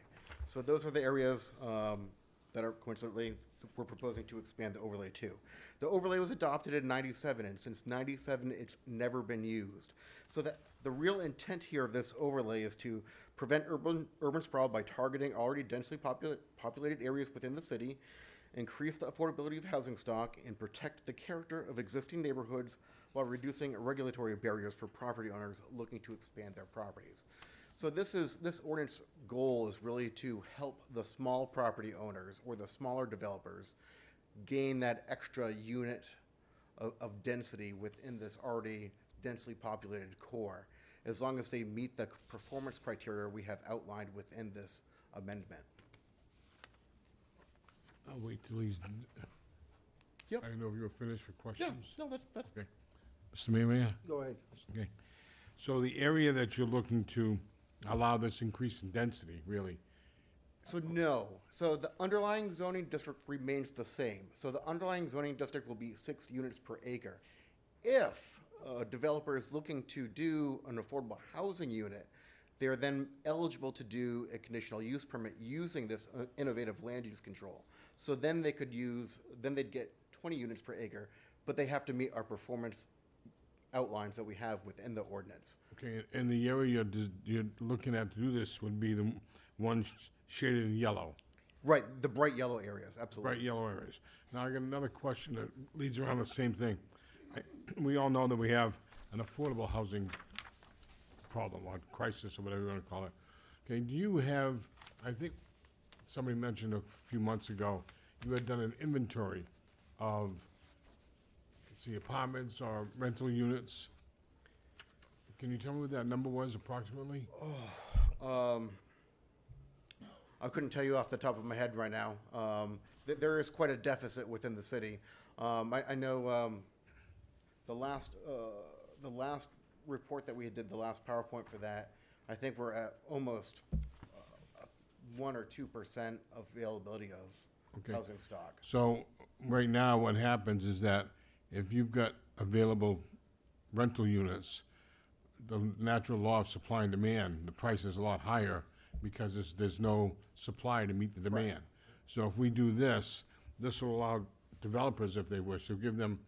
So those are the areas that are coincidentally we're proposing to expand the overlay to. The overlay was adopted in '97, and since '97, it's never been used. So that the real intent here of this overlay is to prevent urban sprawl by targeting already densely populated areas within the city, increase the affordability of housing stock, and protect the character of existing neighborhoods while reducing regulatory barriers for property owners looking to expand their properties. So this ordinance goal is really to help the small property owners or the smaller developers gain that extra unit of density within this already densely populated core, as long as they meet the performance criteria we have outlined within this amendment. I'll wait till he's, Yep. I don't know if you're finished for questions. No, that's Okay. Mr. Mayor? Go ahead. Okay. So the area that you're looking to allow this increase in density, really, So no. So the underlying zoning district remains the same. So the underlying zoning district will be 6 units per acre. If a developer is looking to do an affordable housing unit, they're then eligible to do a conditional use permit using this innovative land use control. So then they'd get 20 units per acre, but they have to meet our performance outlines that we have within the ordinance. Okay, and the area you're looking at to do this would be the one shaded in yellow, Right, the bright yellow areas, absolutely. bright yellow areas. Now, I got another question that leads around the same thing. We all know that we have an affordable housing problem, or crisis, or whatever you want to call it. Okay, do you have, I think somebody mentioned a few months ago, you had done an inventory of, let's see, apartments or rental units. Can you tell me what that number was approximately? I couldn't tell you off the top of my head right now. There is quite a deficit within the city. I know the last report that we did, the last PowerPoint for that, I think we're at almost 1 or 2% availability of Okay. housing stock. So, right now, what happens is that if you've got available rental units, the natural law of supply and demand, the price is a lot higher because there's no supply to meet the demand. So if we do this, this will allow developers, if they wish, to give them,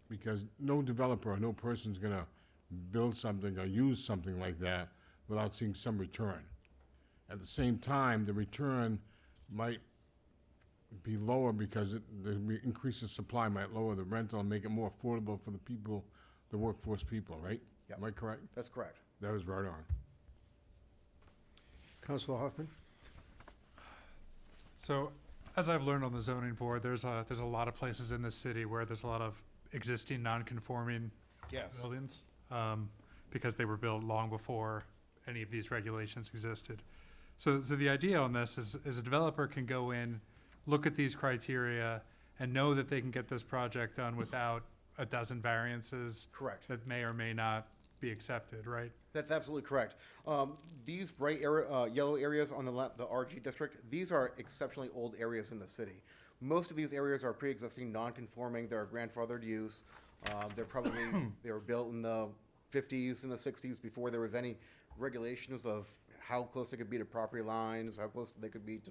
because no developer or no person's gonna build something or use something like that without seeing some return. At the same time, the return might be lower because the increase in supply might lower the rental and make it more affordable for the people, the workforce people, right? Yep. Am I correct? That's correct. That was right on. Councilor Hoffman? So, as I've learned on the zoning board, there's a lot of places in the city where there's a lot of existing non-conforming Yes. buildings, because they were built long before any of these regulations existed. So the idea on this is a developer can go in, look at these criteria, and know that they can get this project done without a dozen variances Correct. that may or may not be accepted, right? That's absolutely correct. These bright yellow areas on the the RG district, these are exceptionally old areas in the city. Most of these areas are pre-existing, non-conforming. They're grandfathered use. They're probably they were built in the 50s and the 60s before there was any regulations of how close they could be to property lines, how close they could be to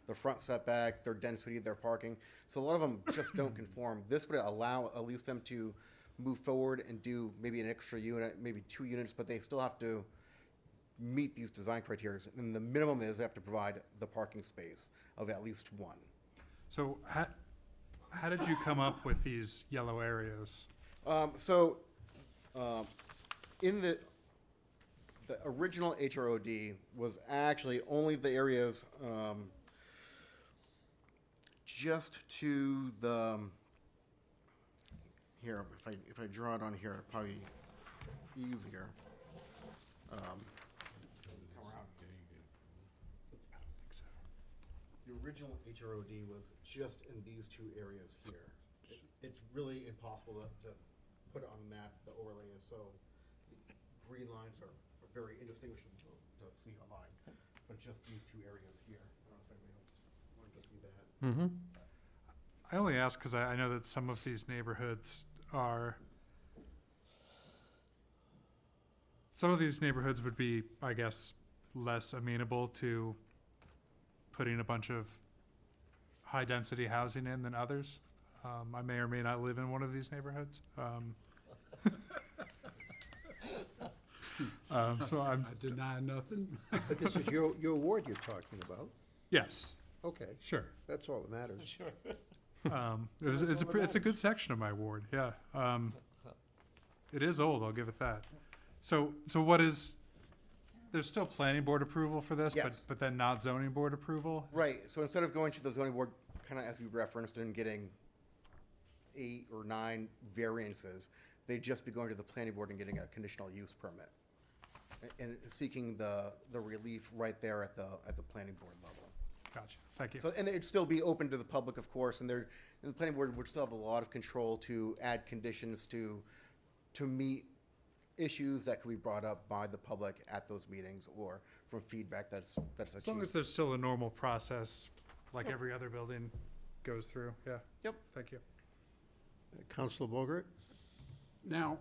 the front setback, their density, their parking. So a lot of them just don't conform. This would allow at least them to move forward and do maybe an extra unit, maybe 2 units, but they still have to meet these design criteria. And the minimum is they have to provide the parking space of at least 1. So how did you come up with these yellow areas? In the original HROD was actually only the areas just to the here. If I draw it on here, it'll probably be easier. The original HROD was just in these 2 areas here. It's really impossible to put it on the map. The overlay is so green lines are very indistinguishable to see online, but just these 2 areas here. I don't know if anybody else wanted to see that. I only ask because I know that some of these neighborhoods would be, I guess, less amenable to putting a bunch of high-density housing in than others. I may or may not live in one of these neighborhoods. So I deny nothing. But this is your award you're talking about. yes, Okay, sure. that's all that matters. It's a good section of my ward, yeah. It is old, I'll give it that. So what is, there's still planning board approval for this, Yes. but then not zoning board approval? Right, so instead of going to the zoning board, kind of as you referenced, and getting 8 or 9 variances, they'd just be going to the planning board and getting a conditional use permit. And seeking the relief right there at the planning board level. Gotcha, thank you. So, and it'd still be open to the public, of course, and the planning board would still have a lot of control to add conditions to meet issues that could be brought up by the public at those meetings or from feedback that's achieved. As long as there's still a normal process, like every other building goes through, yeah. Yep. Thank you. Councilor Bogart? Now,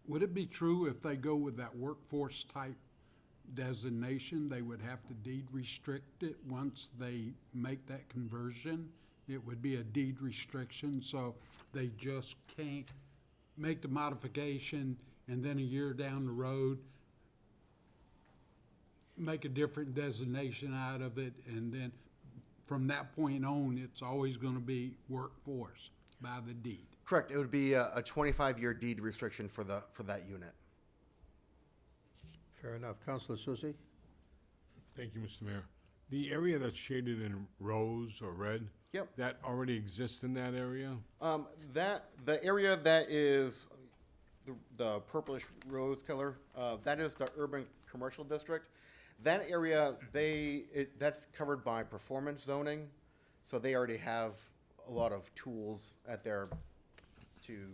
would it be true if they go with that workforce type designation, they would have to deed restrict it once they make that conversion it would be a deed restriction, so they just can't make the modification and then a year down the road, make a different designation out of it, and then from that point on, it's always gonna be workforce by the deed. Correct. It would be a 25-year deed restriction for that unit. Fair enough. Counselor Susie? Thank you, Mr. Mayor. The area that's shaded in rose or red? Yep. That already exists in that area? The area that is the purplish rose color, that is the urban commercial district. That area, that's covered by performance zoning, so they already have a lot of tools at their, to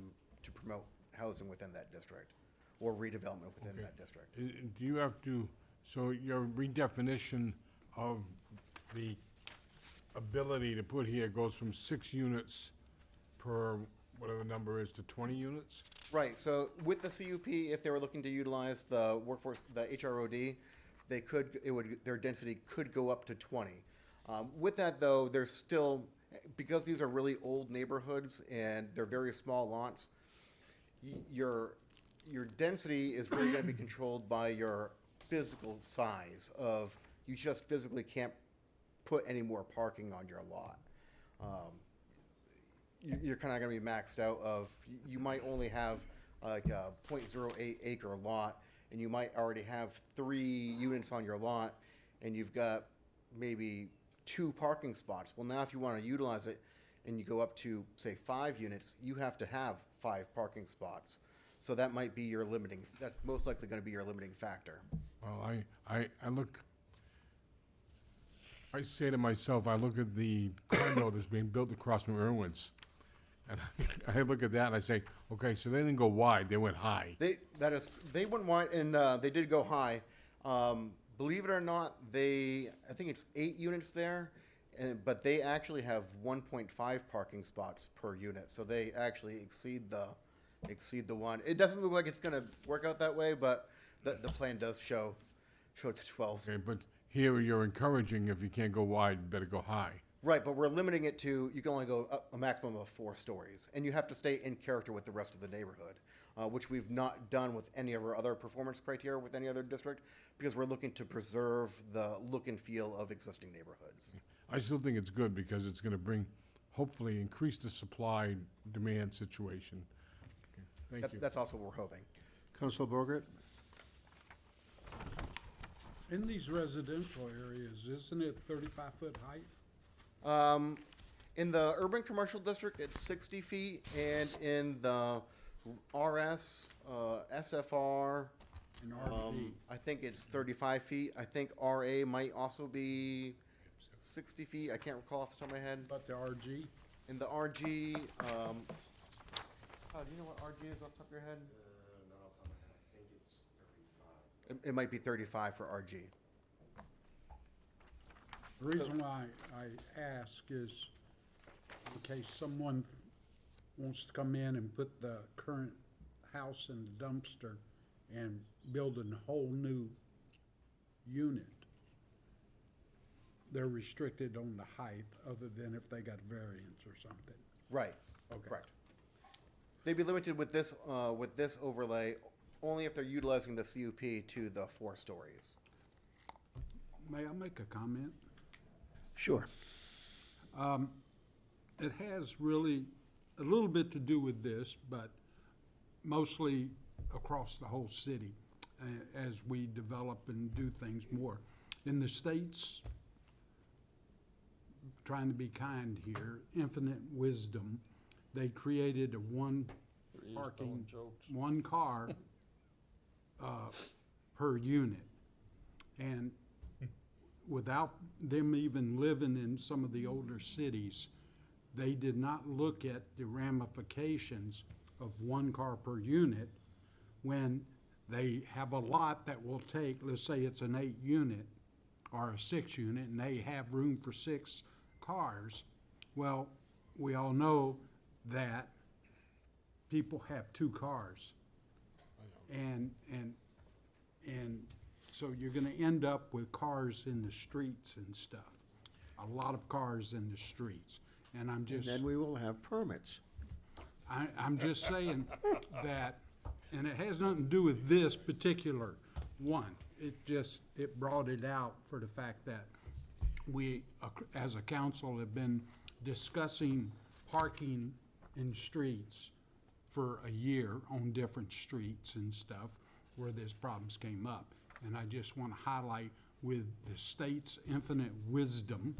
promote housing within that district, or redevelopment within that district. Do you have to, so your redefinition of the ability to put here goes from 6 units per whatever the number is to 20 units? Right, so with the CUP, if they were looking to utilize the workforce, the HROD, they could, their density could go up to 20. With that though, there's still, because these are really old neighborhoods and they're very small lots, your density is really gonna be controlled by your physical size of, you just physically can't put any more parking on your lot. You're kind of going to be maxed out of, you might only have like a 0.08 acre lot, and you might already have 3 units on your lot, and you've got maybe 2 parking spots. Well, now if you want to utilize it and you go up to, say, 5 units, you have to have 5 parking spots. So that might be your limiting, that's most likely going to be your limiting factor. Well, I say to myself, I look at the condo that's being built across from Irwin's, and I look at that and I say, okay, so they didn't go wide, they went high. They went wide, and they did go high. Believe it or not, I think it's 8 units there, but they actually have 1.5 parking spots per unit, so they actually exceed the one. It doesn't look like it's gonna work out that way, but the plan does show the 12s. Okay, but here you're encouraging, if you can't go wide, you better go high. Right, but we're limiting it to, you can only go up a maximum of 4 stories, and you have to stay in character with the rest of the neighborhood, which we've not done with any of our other performance criteria with any other district, because we're looking to preserve the look and feel of existing neighborhoods. I still think it's good because it's gonna bring, hopefully, increase the supply-demand situation. Okay, thank you. That's also what we're hoping. Counselor Borgert? In these residential areas, isn't it 35-foot height? In the urban commercial district, it's 60 feet, and in the RS, SFR, And RD? I think it's 35 feet. I think RA might also be 60 feet. I can't recall off the top of my head. But the RG? In the RG, do you know what RG is off the top of your head? Not off the top of my head. I think it's 35. It might be 35 for RG. The reason why I ask is in case someone wants to come in and put the current house in the dumpster and build a whole new unit, they're restricted on the height other than if they got variance or something. Right. Okay. Correct. They'd be limited with this overlay only if they're utilizing the CUP to the 4 stories. May I make a comment? Sure. It has really a little bit to do with this, but mostly across the whole city as we develop and do things more. In the states, trying to be kind here, infinite wisdom, they created a one car per unit. And without them even living in some of the older cities, they did not look at the ramifications of 1 car per unit when they have a lot that will take, let's say it's an 8 unit or a 6 unit, and they have room for 6 cars. Well, we all know that people have 2 cars. And so you're gonna end up with cars in the streets and stuff. A lot of cars in the streets. And I'm And just, then we will have permits. I'm just saying that, and it has nothing to do with this particular one. It brought it out for the fact that we, as a council, have been discussing parking in streets for a year on different streets and stuff where these problems came up. And I just want to highlight with the state's infinite wisdom,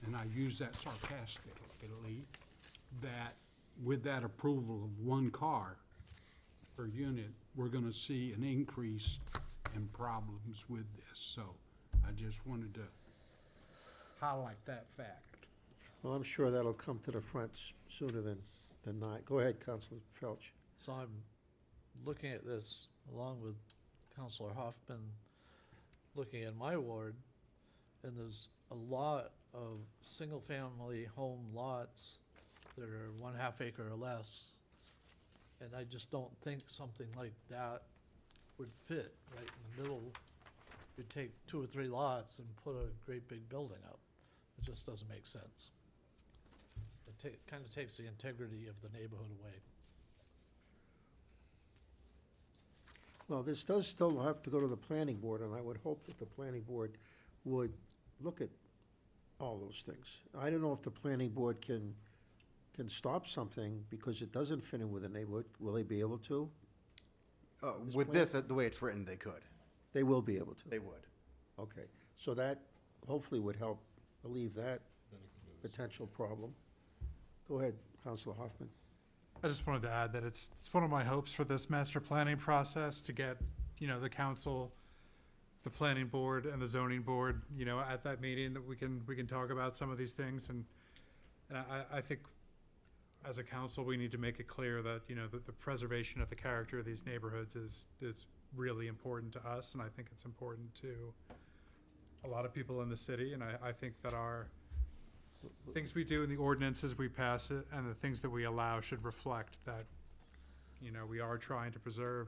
and I use that sarcastically, that with that approval of one car per unit, we're gonna see an increase in problems with this. So I just wanted to highlight that fact. Well, I'm sure that'll come to the front sooner than not. Go ahead, Councilor Felch. So I'm looking at this along with Counselor Hoffman, looking at my ward, and there's a lot of single-family home lots that are 1/2 acre or less. And I just don't think something like that would fit right in the middle. You'd take 2 or 3 lots and put a great big building up. It just doesn't make sense. It kind of takes the integrity of the neighborhood away. Well, this does still have to go to the planning board, and I would hope that the planning board would look at all those things. I don't know if the planning board can stop something because it doesn't fit in with the neighborhood. Will they be able to? With this, the way it's written, they could. They will be able to. They would. Okay, so that hopefully would help alleviate that potential problem. Go ahead, Councilor Hoffman. I just wanted to add that it's one of my hopes for this master planning process to get, the council, the planning board and the zoning board, at that meeting that we can talk about some of these things. And I think as a council, we need to make it clear that, that the preservation of the character of these neighborhoods is really important to us. And I think it's important to a lot of people in the city. And I think that our things we do in the ordinances we pass it and the things that we allow should reflect that, we are trying to preserve.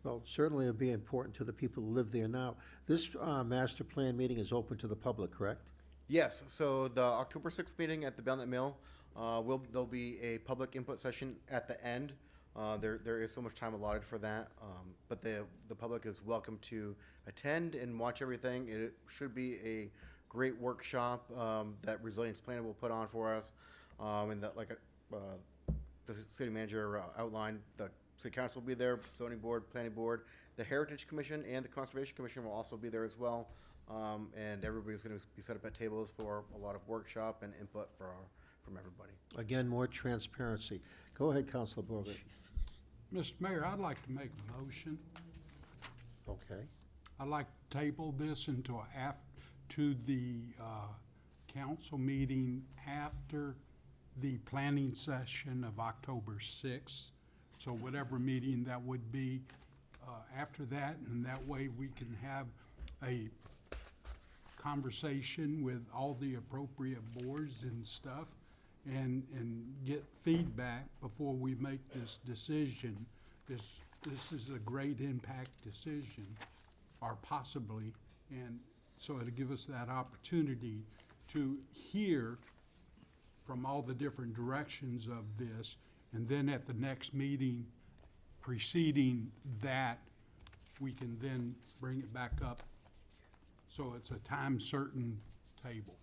Well, certainly it'd be important to the people who live there now. This master plan meeting is open to the public, correct? Yes, so the October 6th meeting at the Belknap Mill, there'll be a public input session at the end. There is so much time allotted for that, but the public is welcome to attend and watch everything. It should be a great workshop that Resilience Planning will put on for us, and that, like the city manager outlined, the city council will be there, zoning board, planning board, the Heritage Commission and the Conservation Commission will also be there as well, and everybody's going to be set up at tables for a lot of workshop and input from everybody. Again, more transparency. Go ahead, Councilor Borges. Mr. Mayor, I'd like to make a motion. Okay. I'd like to table this until to the council meeting after the planning session of October 6th. So whatever meeting that would be after that, and that way we can have a conversation with all the appropriate boards and stuff and get feedback before we make this decision. This is a great impact decision, or possibly, and so it'll give us that opportunity to hear from all the different directions of this, and then at the next meeting preceding that, we can then bring it back up. So it's a time-certain table.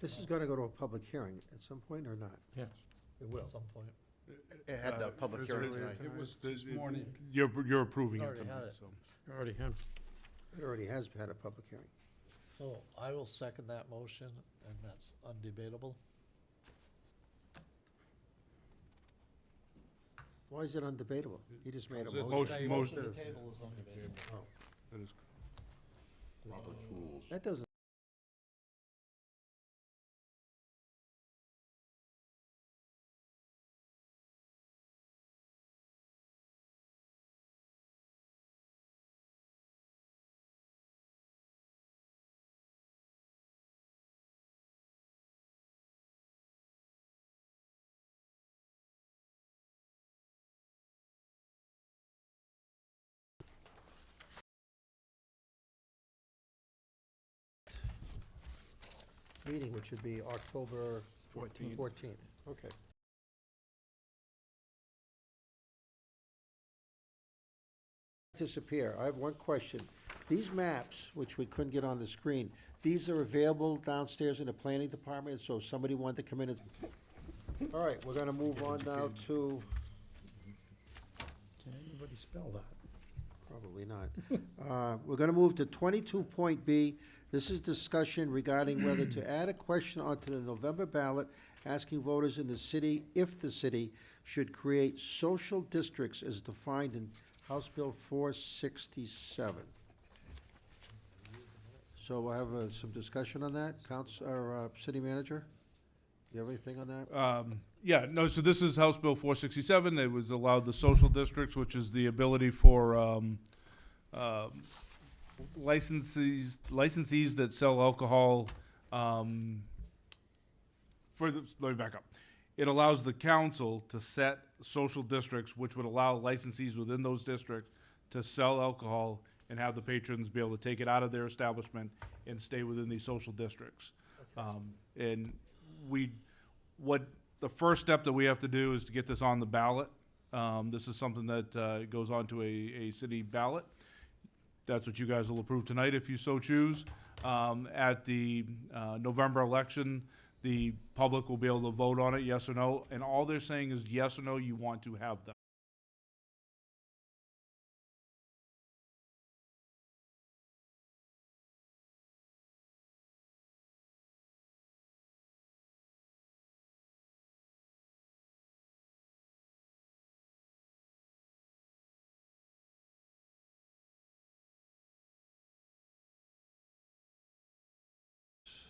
This is gonna go to a public hearing at some point or not? Yes. It will. At some point. It had the public is hearing it- tonight. It was this morning. You're approving it Already had tonight, it. so. You already have. It already has had a public hearing. So I will second that motion, and that's undebatable. Why is it undebatable? You just made a It's motion. motion- The table is undebatable. That is Robert's rules. That doesn't, meeting, which would be October 14th. 14th, okay. Disappear. I have one question. These maps, which we couldn't get on the screen, these are available downstairs in the planning department, so if somebody wanted to come in and... All right, we're gonna move on now to, Can anybody spell that? probably not. We're gonna move to 22.B. This is discussion regarding whether to add a question onto the November ballot, asking voters in the city if the city should create social districts as defined in House Bill 467. So we'll have some discussion on that. City Manager, you have anything on that? Yeah, no, so this is House Bill 467. It was allowed the social districts, which is the ability for licensees that sell alcohol, let me back up. It allows the council to set social districts, which would allow licensees within those districts to sell alcohol and have the patrons be able to take it out of their establishment and stay within these social districts. And the first step that we have to do is to get this on the ballot. This is something that goes on to a city ballot. That's what you guys will approve tonight if you so choose. At the November election, the public will be able to vote on it, yes or no, and all they're saying is yes or no, you want to have them.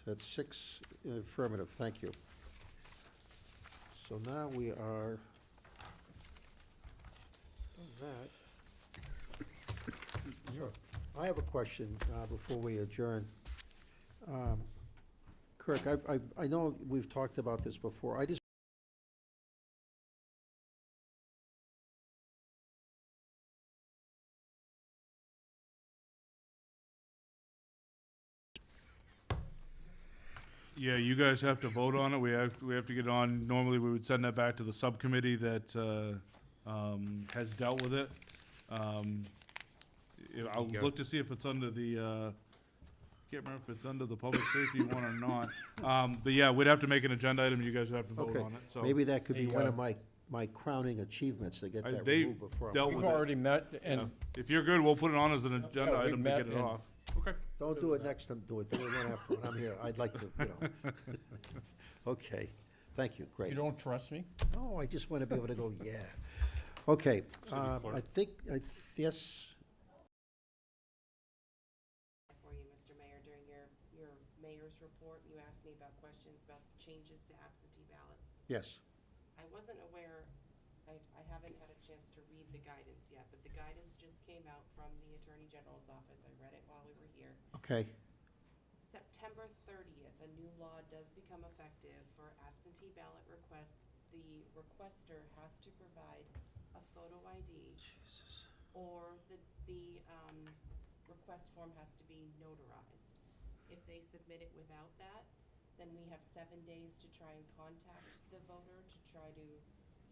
That's 6 affirmative, thank you. So now we are on that. Sure. I have a question before we adjourn. Kirk, I know we've talked about this before. I just Yeah, you guys have to vote on it. We have to get on. Normally, we would send that back to the subcommittee that has dealt with it. I'll look to see if it's under the, can't remember if it's under the public safety one or not. But yeah, we'd have to make an agenda item. You guys would have to vote Okay, on it, so. maybe that could be Hey, one of my crowning achievements to get that They removed before. dealt We've with it. already met, Yeah. and If you're good, we'll put it on as an agenda Yeah, we item to met get it and- off. Okay. Don't do it next time, do it one after when I'm here. I'd like to, Okay, thank you, great. you don't trust me? Oh, I just want to be able to go, yeah. Okay, I think, yes, For you, Mr. Mayor, during your mayor's report, you asked me about questions about changes to absentee ballots. yes. I wasn't aware, I haven't had a chance to read the guidance yet, but the guidance just came out from the Attorney General's office. I read it while we were here. Okay, September 30th, a new law does become effective for absentee ballot requests. The requester has to provide a photo ID, or the request form has to be notarized. If they submit it without that, then we have 7 days to try and contact the voter to try to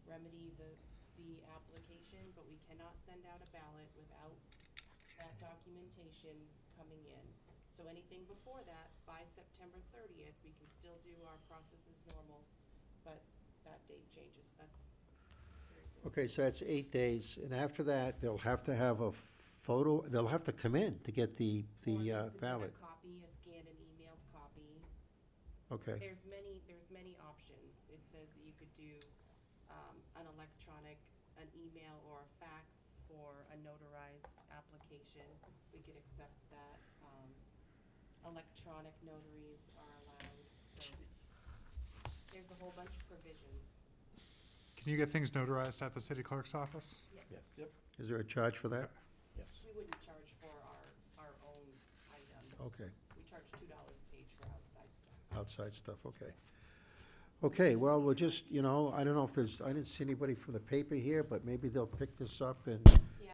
remedy the application, but we cannot send out a ballot without that documentation coming in. So anything before that, by September 30th, we can still do our process as normal, but that date changes. That's very soon. okay, so that's 8 days, and after that, they'll have to have a photo, they'll have to come in to get the Or they submit ballot. a copy, a scanned and emailed copy. Okay, There's many options. It says that you could do an electronic, an email or a fax for a notarized application. We could accept that. Electronic notaries are allowed, so there's a whole bunch of provisions. Can you get things notarized at the city clerk's office? Yes. is there a charge for that? Yes. We wouldn't charge for our own item. Okay, We charge $2 a page for outside stuff. outside stuff, okay. Okay, well, we'll just, I don't know if I didn't see anybody from the paper here, but maybe they'll pick this up and